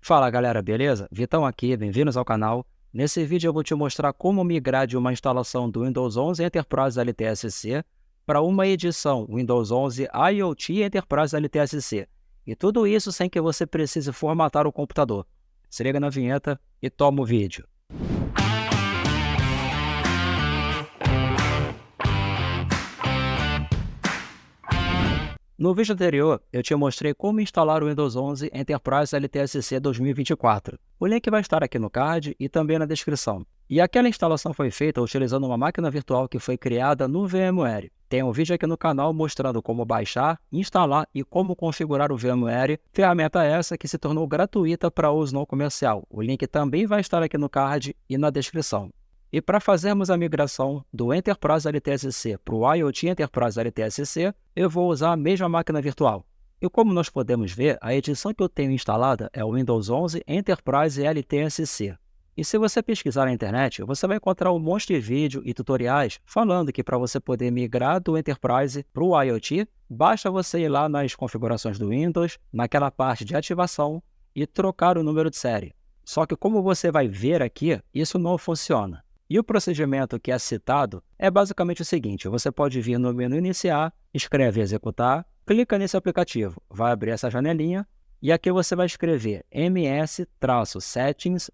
Fala galera, beleza? Vitão aqui, bem-vindos ao canal. Nesse vídeo eu vou te mostrar como migrar de uma instalação do Windows 11 Enterprise LTSC para uma edição Windows 11 IoT Enterprise LTSC. E tudo isso sem que você precise formatar o computador. Se liga na vinheta e toma o vídeo. No vídeo anterior, eu te mostrei como instalar o Windows 11 Enterprise LTSC 2024. O link vai estar aqui no card e também na descrição. E aquela instalação foi feita utilizando uma máquina virtual que foi criada no VMware. Tem um vídeo aqui no canal mostrando como baixar, instalar e como configurar o VMware, ferramenta essa que se tornou gratuita para uso não comercial. O link também vai estar aqui no card e na descrição. E para fazermos a migração do Enterprise LTSC para o IoT Enterprise LTSC, eu vou usar a mesma máquina virtual. E como nós podemos ver, a edição que eu tenho instalada é o Windows 11 Enterprise LTSC. E se você pesquisar na internet, você vai encontrar um monte de vídeo e tutoriais falando que para você poder migrar do Enterprise para o IoT, basta você ir lá nas configurações do Windows, naquela parte de ativação e trocar o número de série. Só que como você vai ver aqui, isso não funciona. E o procedimento que é citado é basicamente o seguinte: você pode vir no menu Iniciar, escreve Executar, clica nesse aplicativo, vai abrir essa janelinha e aqui você vai escrever ms-settings,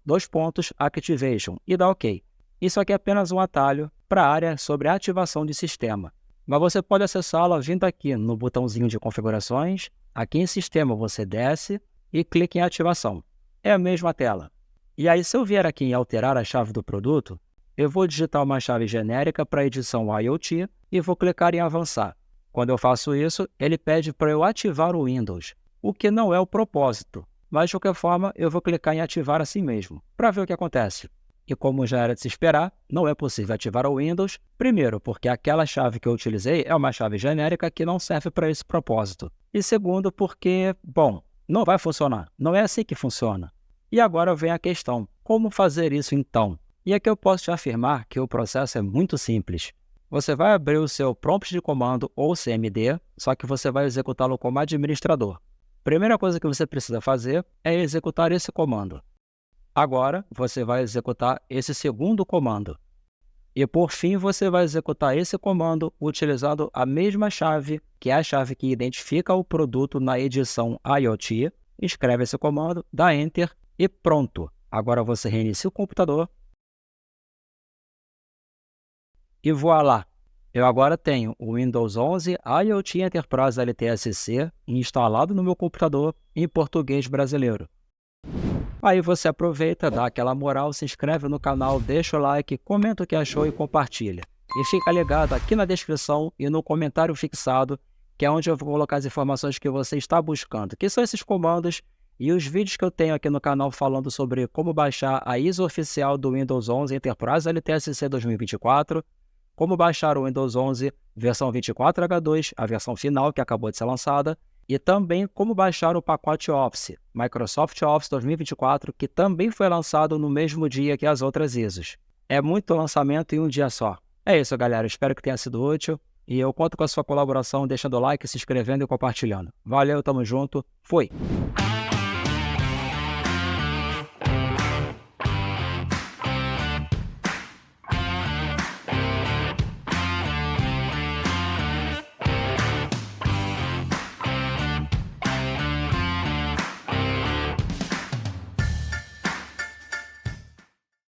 Activation e dá OK. Isso aqui é apenas um atalho para a área sobre ativação de sistema. Mas você pode acessá-la vindo aqui no botãozinho de configurações, aqui em Sistema você desce e clica em Ativação. É a mesma tela. E aí se eu vier aqui em Alterar a chave do produto, eu vou digitar uma chave genérica para a edição IoT e vou clicar em Avançar. Quando eu faço isso, ele pede para eu ativar o Windows, o que não é o propósito, mas de qualquer forma eu vou clicar em Ativar assim mesmo, para ver o que acontece. E como já era de se esperar, não é possível ativar o Windows, primeiro porque aquela chave que eu utilizei é uma chave genérica que não serve para esse propósito. E segundo porque, bom, não vai funcionar, não é assim que funciona. E agora vem a questão, como fazer isso então? E aqui eu posso te afirmar que o processo é muito simples. Você vai abrir o seu prompt de comando ou CMD, só que você vai executá-lo como administrador. Primeira coisa que você precisa fazer é executar esse comando. Agora, você vai executar esse segundo comando. E por fim, você vai executar esse comando utilizando a mesma chave, que é a chave que identifica o produto na edição IoT. Escreve esse comando, dá Enter e pronto. Agora você reinicia o computador. E voilá! Eu agora tenho o Windows 11 IoT Enterprise LTSC instalado no meu computador em português brasileiro. Aí você aproveita, dá aquela moral, se inscreve no canal, deixa o like, comenta o que achou e compartilha. E fica ligado aqui na descrição e no comentário fixado, que é onde eu vou colocar as informações que você está buscando, que são esses comandos e os vídeos que eu tenho aqui no canal falando sobre como baixar a ISO oficial do Windows 11 Enterprise LTSC 2024, como baixar o Windows 11 versão 24H2, a versão final que acabou de ser lançada, e também como baixar o pacote Office, Microsoft Office 2024, que também foi lançado no mesmo dia que as outras ISOs. É muito lançamento em um dia só. É isso, galera. Espero que tenha sido útil e eu conto com a sua colaboração deixando o like, se inscrevendo e compartilhando. Valeu, tamo junto. Fui!